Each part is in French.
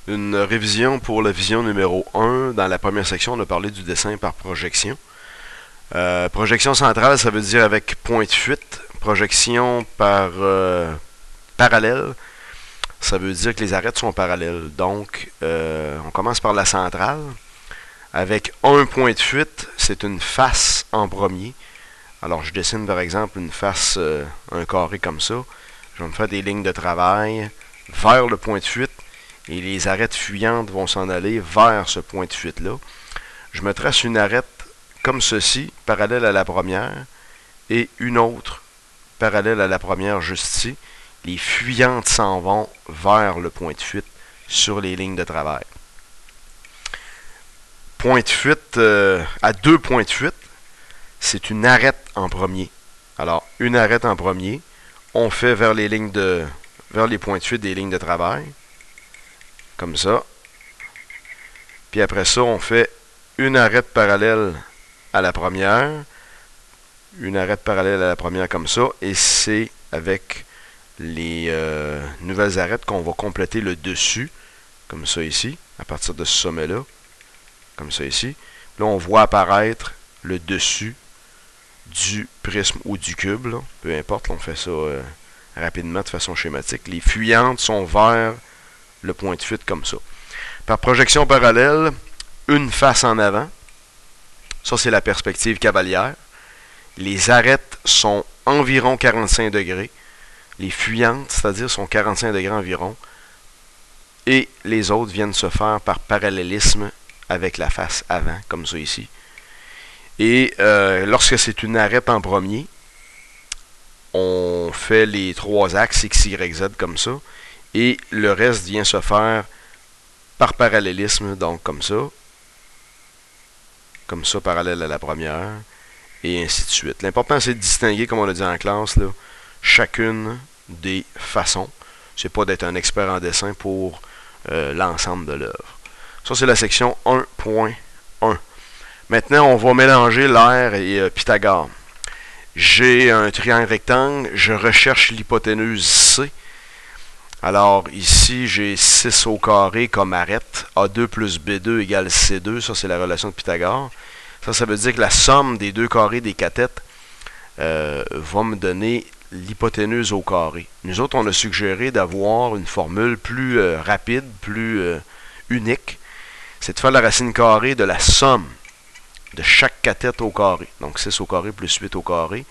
Une révision pour la vision numéro 1. Dans la première section, on a parlé du dessin par projection. Projection centrale, ça veut dire avec point de fuite. Projection par parallèle, ça veut dire que les arêtes sont parallèles. Donc, on commence par la centrale. Avec un point de fuite, c'est une face en premier. Alors, je dessine par exemple une face, un carré comme ça. Je vais me faire des lignes de travail vers le point de fuite. Et les arêtes fuyantes vont s'en aller vers ce point de fuite-là. Je me trace une arête comme ceci, parallèle à la première, et une autre parallèle à la première juste ici. Les fuyantes s'en vont vers le point de fuite sur les lignes de travail. Point de fuite, à deux points de fuite, c'est une arête en premier. Alors, une arête en premier, on fait vers les points de fuite des lignes de travail. Comme ça. Puis après ça, on fait une arête parallèle à la première. Une arête parallèle à la première comme ça. Et c'est avec les nouvelles arêtes qu'on va compléter le dessus. Comme ça ici. À partir de ce sommet-là. Comme ça ici. Là, on voit apparaître le dessus du prisme ou du cube. Là. Peu importe, là, on fait ça rapidement de façon schématique. Les fuyantes sont vers le point de fuite comme ça. Par projection parallèle, une face en avant. Ça, c'est la perspective cavalière. Les arêtes sont environ 45 degrés. Les fuyantes, c'est-à-dire, sont 45 degrés environ. Et les autres viennent se faire par parallélisme avec la face avant, comme ça ici. Et lorsque c'est une arête en premier, on fait les trois axes X, Y, Z comme ça. Et le reste vient se faire par parallélisme, donc comme ça, parallèle à la première, et ainsi de suite. L'important, c'est de distinguer, comme on l'a dit en classe, là, chacune des façons. C'est pas d'être un expert en dessin pour l'ensemble de l'œuvre. Ça, c'est la section 1.1. Maintenant, on va mélanger l'aire et Pythagore. J'ai un triangle rectangle, je recherche l'hypoténuse C. Alors, ici, j'ai 6 au carré comme arête. A2 plus B2 égale C2. Ça, c'est la relation de Pythagore. Ça veut dire que la somme des deux carrés des cathètes va me donner l'hypoténuse au carré. Nous autres, on a suggéré d'avoir une formule plus rapide, plus unique. C'est de faire la racine carrée de la somme de chaque cathète au carré. Donc, 6 au carré plus 8 au carré.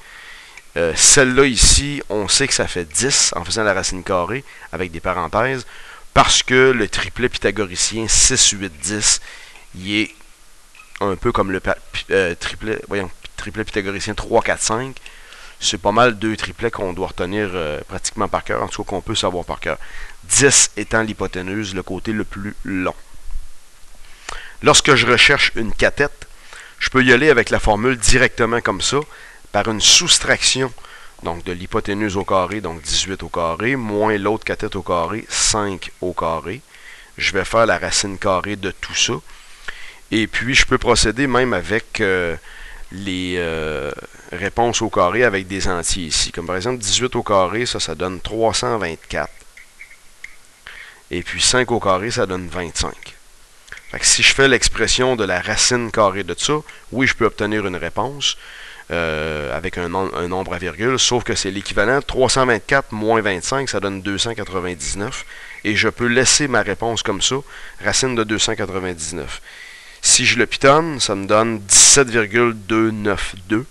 Celle-là ici, on sait que ça fait 10 en faisant la racine carrée avec des parenthèses parce que le triplet pythagoricien 6, 8, 10, il est un peu comme le triplet pythagoricien 3, 4, 5. C'est pas mal deux triplets qu'on doit retenir pratiquement par cœur, en tout cas qu'on peut savoir par cœur. 10 étant l'hypoténuse, le côté le plus long. Lorsque je recherche une cathète, je peux y aller avec la formule directement comme ça, par une soustraction donc de l'hypoténuse au carré, donc 18 au carré, moins l'autre cathète au carré, 5 au carré. Je vais faire la racine carrée de tout ça. Et puis, je peux procéder même avec les réponses au carré avec des entiers ici. Comme par exemple, 18 au carré, ça donne 324. Et puis, 5 au carré, ça donne 25. Fait que si je fais l'expression de la racine carrée de ça, oui, je peux obtenir une réponse. Avec un nombre à virgule, sauf que c'est l'équivalent. 324 moins 25, ça donne 299. Et je peux laisser ma réponse comme ça, racine de 299. Si je le pitonne, ça me donne 17,292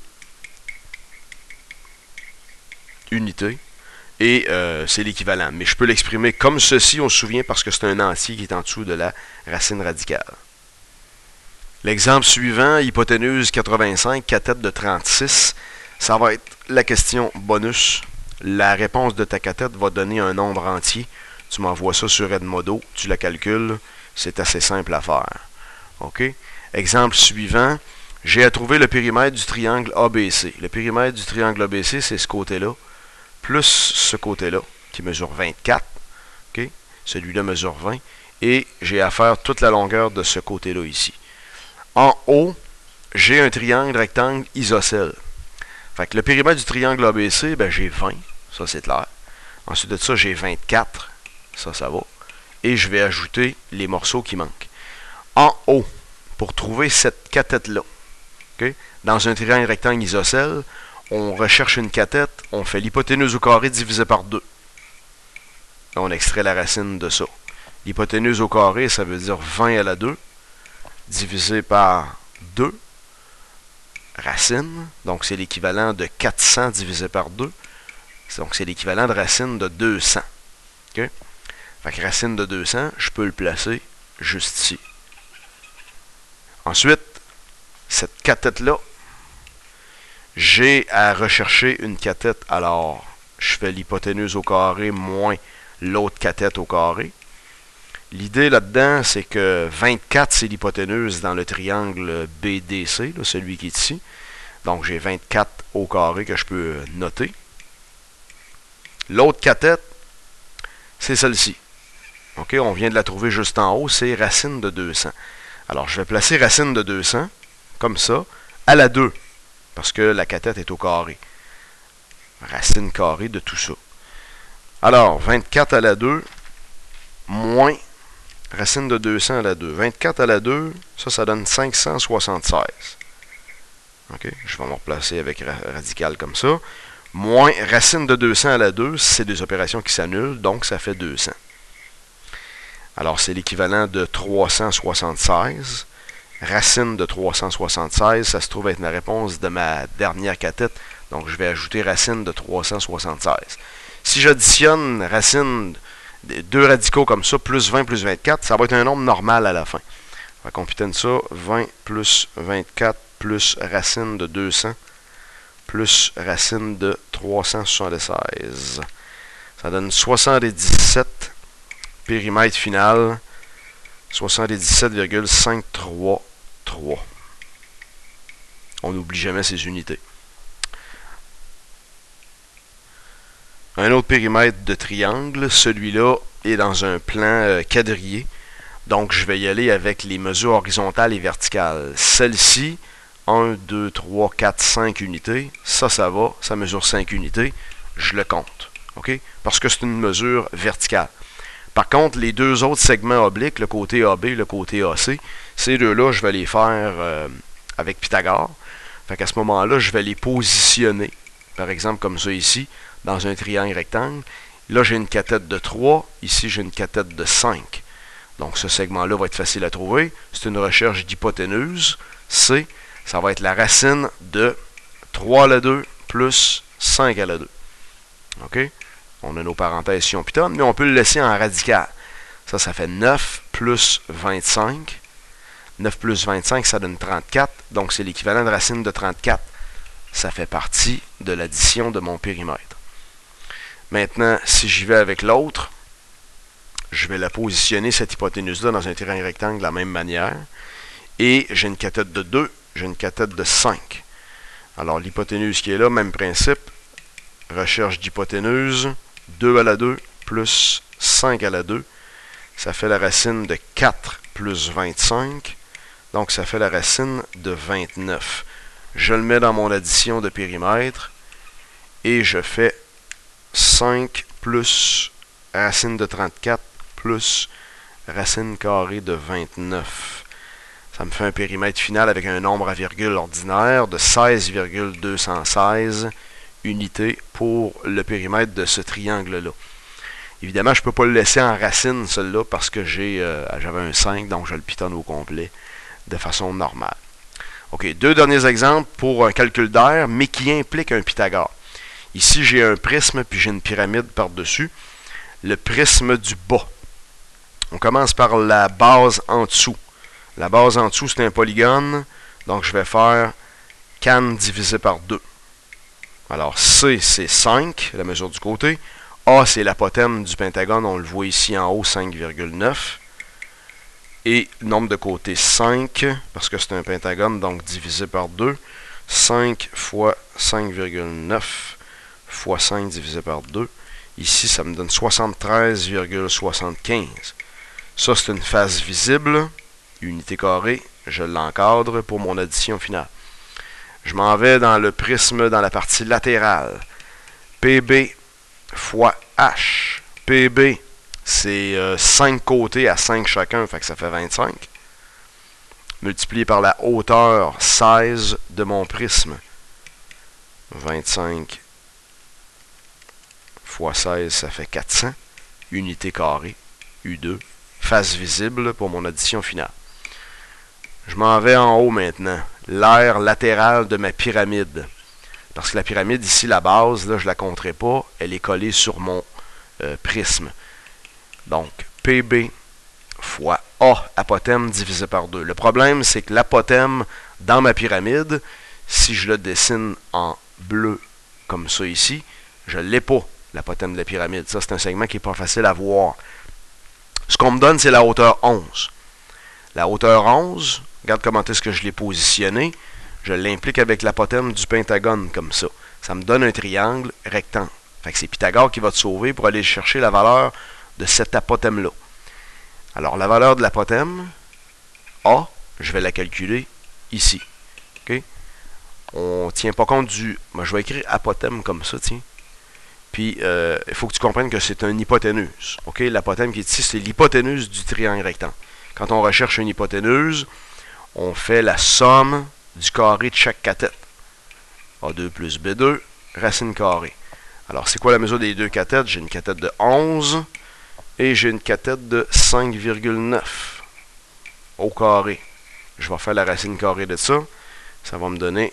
unités. Et c'est l'équivalent. Mais je peux l'exprimer comme ceci, on se souvient, parce que c'est un entier qui est en dessous de la racine radicale. L'exemple suivant, hypoténuse 85, cathète de 36, ça va être la question bonus. La réponse de ta cathète va donner un nombre entier. Tu m'envoies ça sur Edmodo, tu la calcules, c'est assez simple à faire. OK? Exemple suivant, j'ai à trouver le périmètre du triangle ABC. Le périmètre du triangle ABC, c'est ce côté-là, plus ce côté-là, qui mesure 24. OK? Celui-là mesure 20. Et j'ai à faire toute la longueur de ce côté-là ici. En haut, j'ai un triangle rectangle isocèle. Fait que le périmètre du triangle ABC, ben j'ai 20. Ça, c'est clair. Ensuite de ça, j'ai 24. Ça va. et je vais ajouter les morceaux qui manquent. En haut, pour trouver cette cathète-là, okay, dans un triangle rectangle isocèle, on recherche une cathète, on fait l'hypoténuse au carré divisé par 2. On extrait la racine de ça. L'hypoténuse au carré, ça veut dire 20 à la 2, divisé par 2, racine, donc c'est l'équivalent de 400 divisé par 2, donc c'est l'équivalent de racine de 200. Okay? Fait que racine de 200, je peux le placer juste ici. Ensuite, cette cathète-là, j'ai à rechercher une cathète. Alors, je fais l'hypoténuse au carré moins l'autre cathète au carré. L'idée là-dedans, c'est que 24, c'est l'hypoténuse dans le triangle BDC, là, celui qui est ici. Donc, j'ai 24 au carré que je peux noter. L'autre cathète, c'est celle-ci. OK, on vient de la trouver juste en haut, c'est racine de 200. Alors, je vais placer racine de 200, comme ça, à la 2, parce que la cathète est au carré. Racine carrée de tout ça. Alors, 24 à la 2, moins racine de 200 à la 2. 24 à la 2, ça donne 576. OK, je vais me replacer avec radical comme ça. Moins racine de 200 à la 2, c'est des opérations qui s'annulent, donc ça fait 200. Alors, c'est l'équivalent de 376. Racine de 376, ça se trouve être la réponse de ma dernière cathète. Donc, je vais ajouter racine de 376. Si j'additionne racine de 2 radicaux comme ça, plus 20 plus 24, ça va être un nombre normal à la fin. On va compiter ça, 20 plus 24 plus racine de 200 plus racine de 376. Ça donne 77. Périmètre final, 77,533. On n'oublie jamais ces unités. Un autre périmètre de triangle, celui-là est dans un plan quadrillé. Donc, je vais y aller avec les mesures horizontales et verticales. Celle-ci, 1, 2, 3, 4, 5 unités. Ça va. Ça mesure 5 unités. Je le compte. OK? Parce que c'est une mesure verticale. Par contre, les deux autres segments obliques, le côté AB et le côté AC, ces deux-là, je vais les faire avec Pythagore. Fait qu'à ce moment-là, je vais les positionner, par exemple comme ça ici, dans un triangle rectangle. Là, j'ai une cathète de 3. Ici, j'ai une cathète de 5. Donc, ce segment-là va être facile à trouver. C'est une recherche d'hypoténuse. C, ça va être la racine de 3 à la 2 plus 5 à la 2. OK? On a nos parenthèses si on pitonne, mais on peut le laisser en radical. Ça fait 9 plus 25. 9 plus 25, ça donne 34. Donc, c'est l'équivalent de racine de 34. Ça fait partie de l'addition de mon périmètre. Maintenant, si j'y vais avec l'autre, je vais la positionner, cette hypoténuse-là, dans un triangle rectangle de la même manière. Et j'ai une cathète de 2, j'ai une cathète de 5. Alors, l'hypoténuse qui est là, même principe. Recherche d'hypoténuse. 2 à la 2 plus 5 à la 2, ça fait la racine de 4 plus 25, donc ça fait la racine de 29. Je le mets dans mon addition de périmètre et je fais 5 plus racine de 34 plus racine carrée de 29. Ça me fait un périmètre final avec un nombre à virgule ordinaire de 16,216 unités pour le périmètre de ce triangle-là. Évidemment, je ne peux pas le laisser en racine, celui-là, parce que j'avais un 5, donc je le pitonne au complet de façon normale. OK, deux derniers exemples pour un calcul d'air, mais qui impliquent un Pythagore. Ici, j'ai un prisme, puis j'ai une pyramide par-dessus. Le prisme du bas. On commence par la base en dessous. La base en dessous, c'est un polygone, donc je vais faire can divisé par 2. Alors, C, c'est 5, la mesure du côté. A, c'est l'apothème du pentagone, on le voit ici en haut, 5,9. Et nombre de côtés, 5, parce que c'est un pentagone, donc divisé par 2. 5 fois 5,9 fois 5 divisé par 2. Ici, ça me donne 73,75. Ça, c'est une face visible, unité carrée. Je l'encadre pour mon addition finale. Je m'en vais dans le prisme dans la partie latérale. PB fois H. PB, c'est 5 côtés à 5 chacun, fait que ça fait 25. Multiplié par la hauteur 16 de mon prisme. 25 fois 16, ça fait 400. Unité carrée, U2. Face visible pour mon addition finale. Je m'en vais en haut maintenant. L'aire latérale de ma pyramide. Parce que la pyramide, ici, la base, là, je ne la compterai pas. Elle est collée sur mon prisme. Donc, PB fois A apothème divisé par 2. Le problème, c'est que l'apothème dans ma pyramide, si je le dessine en bleu comme ça ici, je ne l'ai pas, l'apothème de la pyramide. Ça, c'est un segment qui n'est pas facile à voir. Ce qu'on me donne, c'est la hauteur 11. La hauteur 11, regarde comment est-ce que je l'ai positionné. Je l'implique avec l'apothème du pentagone, comme ça. Ça me donne un triangle rectangle. Fait que c'est Pythagore qui va te sauver pour aller chercher la valeur de cet apothème-là. Alors, la valeur de l'apothème, A, je vais la calculer ici. OK? On ne tient pas compte du... Moi, je vais écrire apothème comme ça, tiens. Puis, il faut que tu comprennes que c'est un hypoténuse. OK? L'apothème qui est ici, c'est l'hypoténuse du triangle rectangle. Quand on recherche une hypoténuse, on fait la somme du carré de chaque cathète. A2 plus B2, racine carrée. Alors, c'est quoi la mesure des deux cathètes? J'ai une cathète de 11 et j'ai une cathète de 5,9 au carré. Je vais faire la racine carrée de ça. Ça va me donner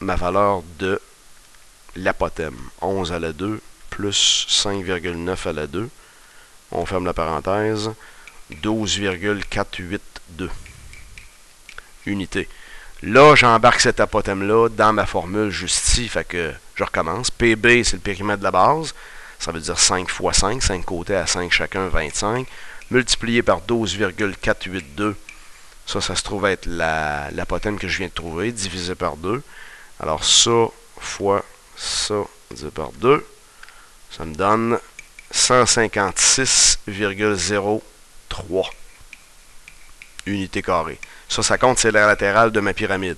ma valeur de l'apothème. 11 à la 2 plus 5,9 à la 2. On ferme la parenthèse. 12,482 unités. Là, j'embarque cet apothème-là dans ma formule juste ici. Fait que je recommence. PB, c'est le périmètre de la base. Ça veut dire 5 fois 5. 5 côtés à 5 chacun, 25. Multiplié par 12,482. Ça se trouve être l'apothème que je viens de trouver, divisé par 2. Alors, ça fois ça, divisé par 2. Ça me donne 156,03 unités carrées. Ça compte, c'est l'aire latérale de ma pyramide.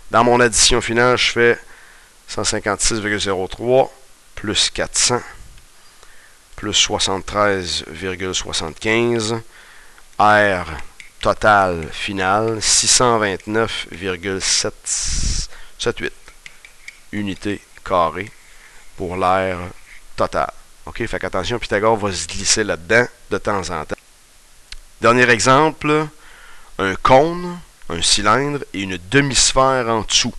Dans mon addition finale, je fais 156,03 plus 400 plus 73,75 R total final 629,778 unités carrées pour l'aire totale. OK, fait qu'attention, Pythagore va se glisser là-dedans de temps en temps. Dernier exemple, un cône, un cylindre et une demi-sphère en dessous.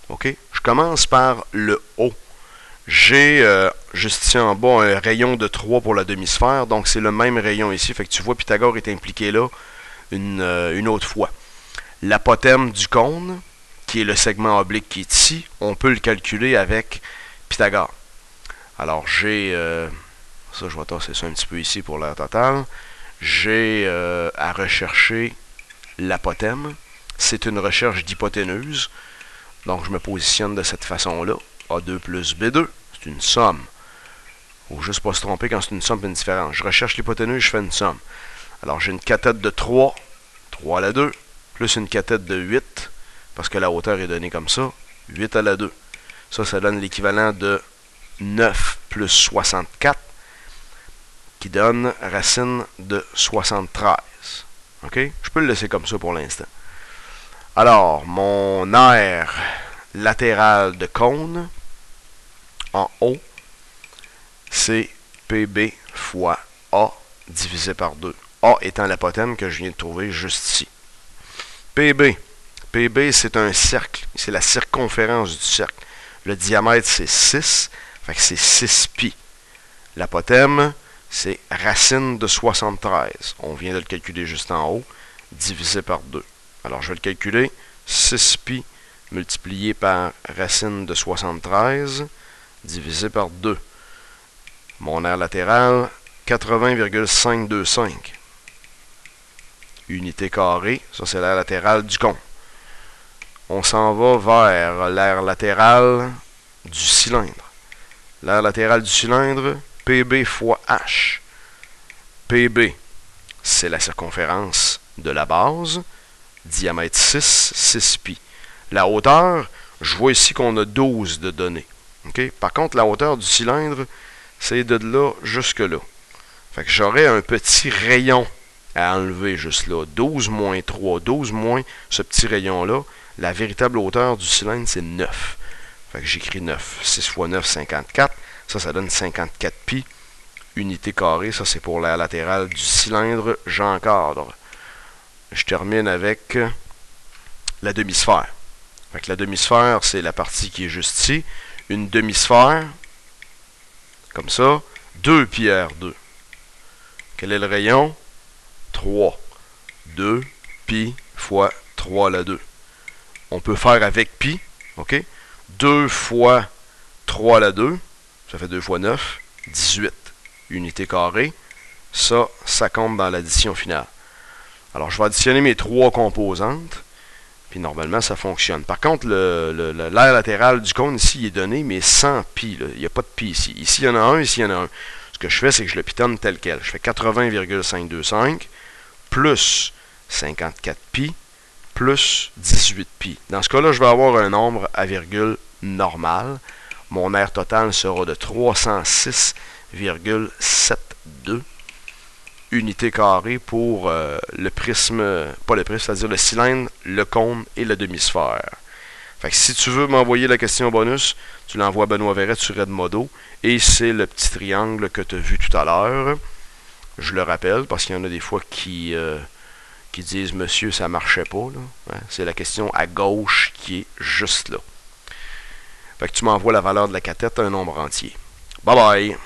OK? Je commence par le haut. J'ai juste ici en bas un rayon de 3 pour la demi-sphère, donc c'est le même rayon ici. Fait que tu vois, Pythagore est impliqué là une autre fois. L'apothème du cône, qui est le segment oblique qui est ici, on peut le calculer avec Pythagore. Alors j'ai, ça je vais tasser ça un petit peu ici pour l'aire totale, j'ai à rechercher l'apothème. C'est une recherche d'hypoténuse, donc je me positionne de cette façon-là. A2 plus B2, c'est une somme. Il ne faut juste pas se tromper quand c'est une somme et une différence. Je recherche l'hypoténuse, je fais une somme. Alors j'ai une cathète de 3, 3 à la 2, plus une cathète de 8, parce que la hauteur est donnée comme ça, 8 à la 2. Ça donne l'équivalent de 9 plus 64, qui donne racine de 73. OK? Je peux le laisser comme ça pour l'instant. Alors, mon aire latérale de cône, en haut, c'est PB fois A divisé par 2. A étant l'apothème que je viens de trouver juste ici. PB. PB, c'est un cercle. C'est la circonférence du cercle. Le diamètre, c'est 6. Fait que c'est 6 pi. L'apothème, c'est racine de 73. On vient de le calculer juste en haut. Divisé par 2. Alors, je vais le calculer. 6 pi multiplié par racine de 73 divisé par 2. Mon aire latérale, 80,525 unités carrées. Ça, c'est l'aire latérale du cône. On s'en va vers l'aire latérale du cylindre. L'aire latérale du cylindre, PB fois H. PB, c'est la circonférence de la base. Diamètre 6, 6 pi. La hauteur, je vois ici qu'on a 12 de données. Okay? Par contre, la hauteur du cylindre, c'est de là jusque là. Fait que j'aurais un petit rayon à enlever juste là. 12 moins 3, 12 moins ce petit rayon-là. La véritable hauteur du cylindre, c'est 9. Fait que j'écris 9. 6 fois 9, 54. Ça donne 54 pi. Unité carrée, ça c'est pour l'aire latérale du cylindre, j'encadre. Je termine avec la demi-sphère. Fait que la demi-sphère, c'est la partie qui est juste ici. Une demi-sphère, comme ça, 2 pi R2. Quel est le rayon? 3. 2 pi fois 3 la 2. On peut faire avec pi, ok? 2 fois 3 la 2, ça fait 2 fois 9, 18 unités carrées. Ça compte dans l'addition finale. Alors, je vais additionner mes 3 composantes, puis normalement, ça fonctionne. Par contre, l'aire latérale du cône, ici, il est donné, mais sans pi. Là. Il n'y a pas de pi ici. Ici, il y en a un, ici, il y en a un. Ce que je fais, c'est que je le pitonne tel quel. Je fais 80,525 plus 54 pi plus 18 pi. Dans ce cas-là, je vais avoir un nombre à virgule normal. Mon aire totale sera de 306,72 unités carrées pour le prisme, pas le prisme, c'est-à-dire le cylindre, le cône et la demi-sphère. Fait que si tu veux m'envoyer la question bonus, tu l'envoies à Benoît Verret sur Edmodo et c'est le petit triangle que tu as vu tout à l'heure. Je le rappelle parce qu'il y en a des fois qui disent « Monsieur, ça marchait pas. » Ouais, c'est la question à gauche qui est juste là. Fait que tu m'envoies la valeur de la cathète à un nombre entier. Bye bye!